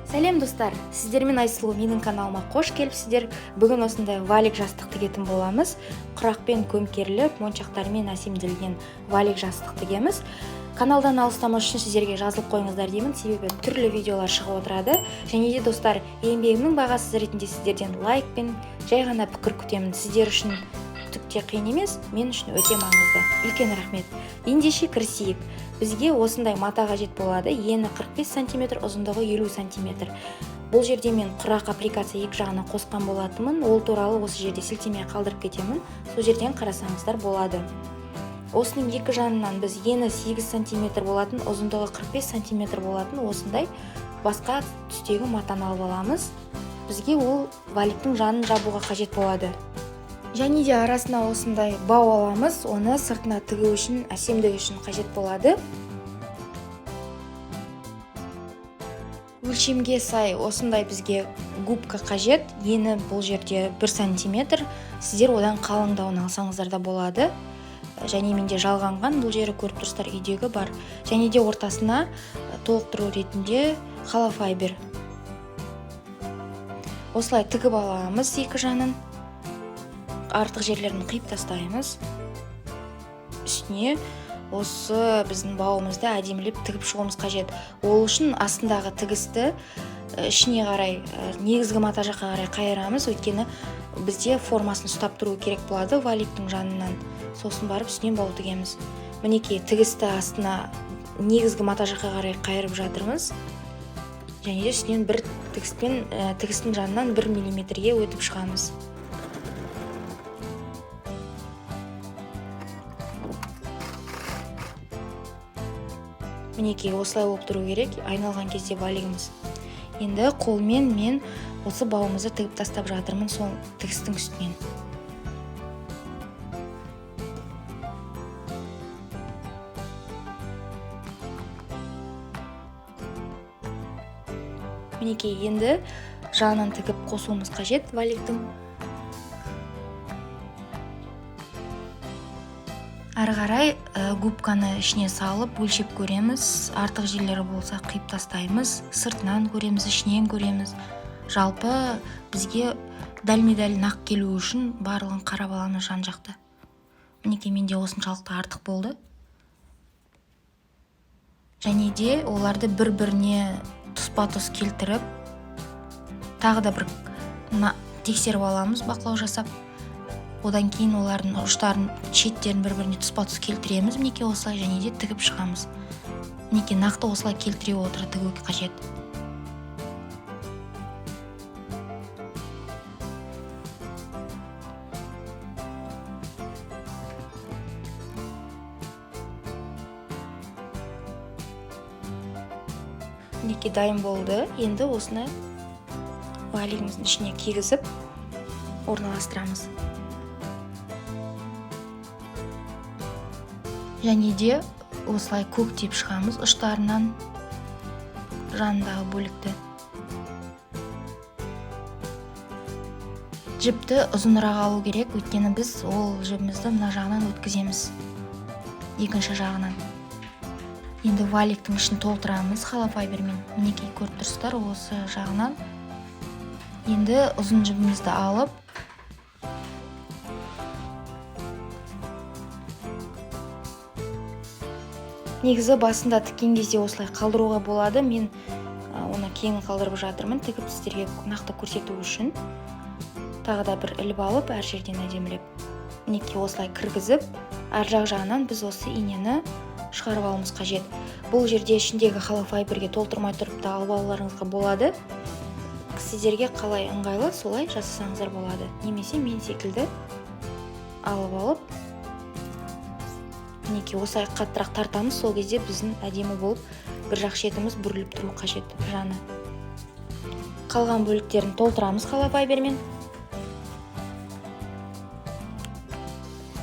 Сәлем достар, сіздермен Айсұлу менің каналыма қош келіпсіздер. Бүгін осындай валик жастық тігетін боламыз. Құрақпен көмкеріліп, моншақтармен әсемделген валик жастық тігеміз. Каналдан алыстамас үшін сіздерге жазылып қойыңыздар деймін, себебі түрлі видеолар шығып отырады. Және де достар, еңбегімнің бағасы ретінде сіздерден лайк пен жай ғана пікір күтемін. Сіздер үшін түкте қиын емес, мен үшін өте маңызды. Үлкен рахмет. Ендеше кірісейік. Бізге осындай мата қажет болады. Ені 45 см, ұзындығы 50 см. Бұл жерде мен құрақ аппликация екі жағына қосқан болатынмын. Ол туралы осы жерде сілтеме қалдырып кетемін. Сол жерден қарасаңыздар болады. Осының екі жанынан біз ені 8 см болатын, ұзындығы 45 см болатын осындай басқа түстегі матаны алып аламыз. Бізге ол валиктің жанын жабуға қажет болады. Және де арасына осындай бау аламыз, оны сыртына тігу үшін, әсемдігі үшін қажет болады. Өлшемге сай осындай бізге губка қажет. Ені бұл жерде 1 см. Сіздер одан қалыңдауын алсаңыздар да болады. Және менде жалғанған, бұл жері көріп тұрсыздар, үйдегі бар. Және де ортасына толықтыру ретінде холофайбер. Осылай тігіп аламыз екі жанын. Артық жерлерін қиып тастаймыз. Үстіне осы біздің бауымызды әдемілеп тігіп шығуымыз қажет. Ол үшін астындағы тігісті ішіне қарай, негізгі мата жаққа қарай қайырамыз. Өйткені бізде формасын ұстап тұру керек болады валиктің жанынан. Сосын барып үстінен бау тігеміз. Мінекей тігісті астына негізгі мата жаққа қарай қайырып жатырмыз. Және де үстінен бір тігістің жанынан 1 мм-ге өтіп шығамыз. Мінекей осылай болып тұру керек, айналған кезде валигіміз. Енді қолмен мен осы бауымызды тігіп тастап жатырмын сол тігістің үстінен. Мінекей енді жанын тігіп қосуымыз қажет валиктің. Ары қарай губканы ішіне салып өлшеп көреміз. Артық жерлері болса қиып тастаймыз. Сыртынан көреміз, ішінен көреміз. Жалпы бізге дәлме-дәл нақ келу үшін барлығын қарап аламыз жан-жақты. Мінекей менде осыншалықты артық болды. Және де оларды бір-біріне тұспа-тұс келтіріп, тағы да бір тексеріп аламыз, бақылау жасап. Одан кейін олардың ұштарын, шеттерін бір-біріне тұспа-тұс келтіреміз. Мінекей осылай және де тігіп шығамыз. Мінекей нақты осылай келтіре отыра тігу қажет. Мінекей дайын болды. Енді осыны валигіміздің ішіне кигізіп орналастырамыз. Және де осылай көктеп шығамыз ұштарынан жанындағы бөлікті. Жіпті ұзынырақ алу керек, өйткені біз ол жібімізді мына жағынан өткіземіз. Екінші жағынан. Енді валиктің ішін толтырамыз холофайбермен. Мінекей көріп тұрсыздар осы жағынан. Енді ұзын жібімізді алып, негізі басында тіккен кезде осылай қалдыруға болады. Мен оны кейін қалдырып жатырмын, тігіп сіздерге нақты көрсету үшін. Тағы да бір іліп алып, әр жерден әдемілеп. Мінекей осылай кіргізіп, әр жағынан біз осы инені шығарып алуымыз қажет. Бұл жерде ішіндегі холофайберге толтырмай тұрып та алып алуларыңызға болады. Сіздерге қалай ыңғайлы, солай жасасаңыздар болады. Немесе мен секілді алып алып, мінекей осылай қаттырақ тартамыз, сол кезде біздің әдемі болып бір жақ шетіміз бүріліп тұру қажет жаны. Қалған бөліктерін толтырамыз холофайбермен.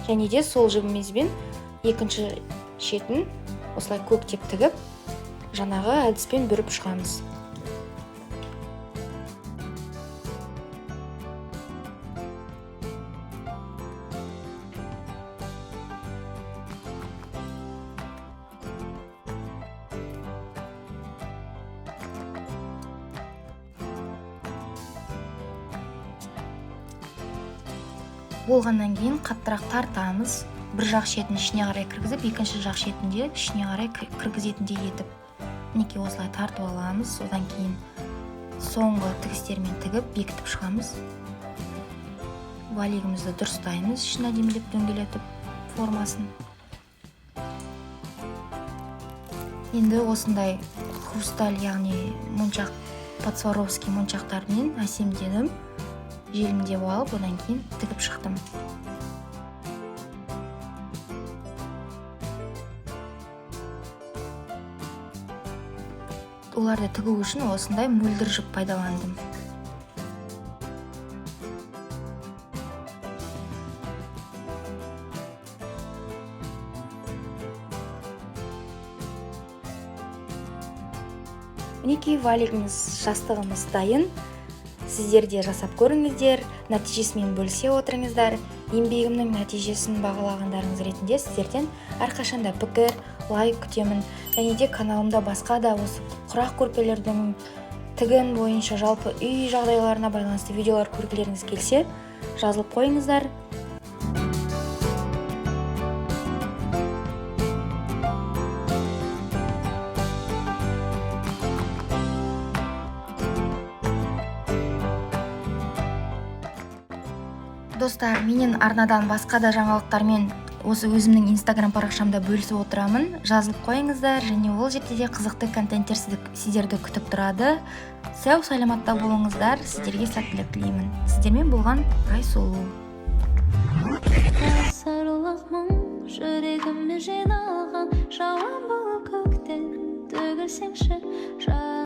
Және де сол жібімізбен екінші шетін осылай көктеп тігіп, жаңағы әдіспен бүріп шығамыз. болғаннан кейін қаттырақ тартамыз. Бір жақ шетін ішіне қарай кіргізіп, екінші жақ шетін де ішіне қарай кіргізетіндей етіп мінекей осылай тартып аламыз. Содан кейін соңғы тігістермен тігіп бекітіп шығамыз. Валигімізді дұрыстаймыз, ішін әдемілеп дөңгелетіп формасын. Енді осындай хрусталь, яғни моншақ, подсваровский моншақтармен әсемденіп, желімдеп алып, одан кейін тігіп шықтым. Оларды тігу үшін осындай мөлдір жіп пайдаландым. Мінекей валигіміз, жастығымыз дайын. Сіздер де жасап көріңіздер, нәтижесімен бөлісе отырыңыздар. Еңбегімнің нәтижесін бағалағандарыңыз ретінде сіздерден әрқашанда пікір, лайк күтемін. Және де каналымда басқа да осы құрақ көрпелердің тігін бойынша жалпы үй жағдайларына байланысты видеолар көргілеріңіз келсе, жазылып қойыңыздар. Достар, менен арнадан басқа да жаңалықтармен осы өзімнің инстаграм парақшамда бөлісіп отырамын. Жазылып қойыңыздар, және ол жерде де қызықты контенттер сіздерді күтіп тұрады. Сау саламатта болыңыздар, сіздерге сәттілік тілеймін. Сіздермен болған Айсұлу. Сарылық мұң жүрегіме жиналған, жауан болып көктен төгілсеңші.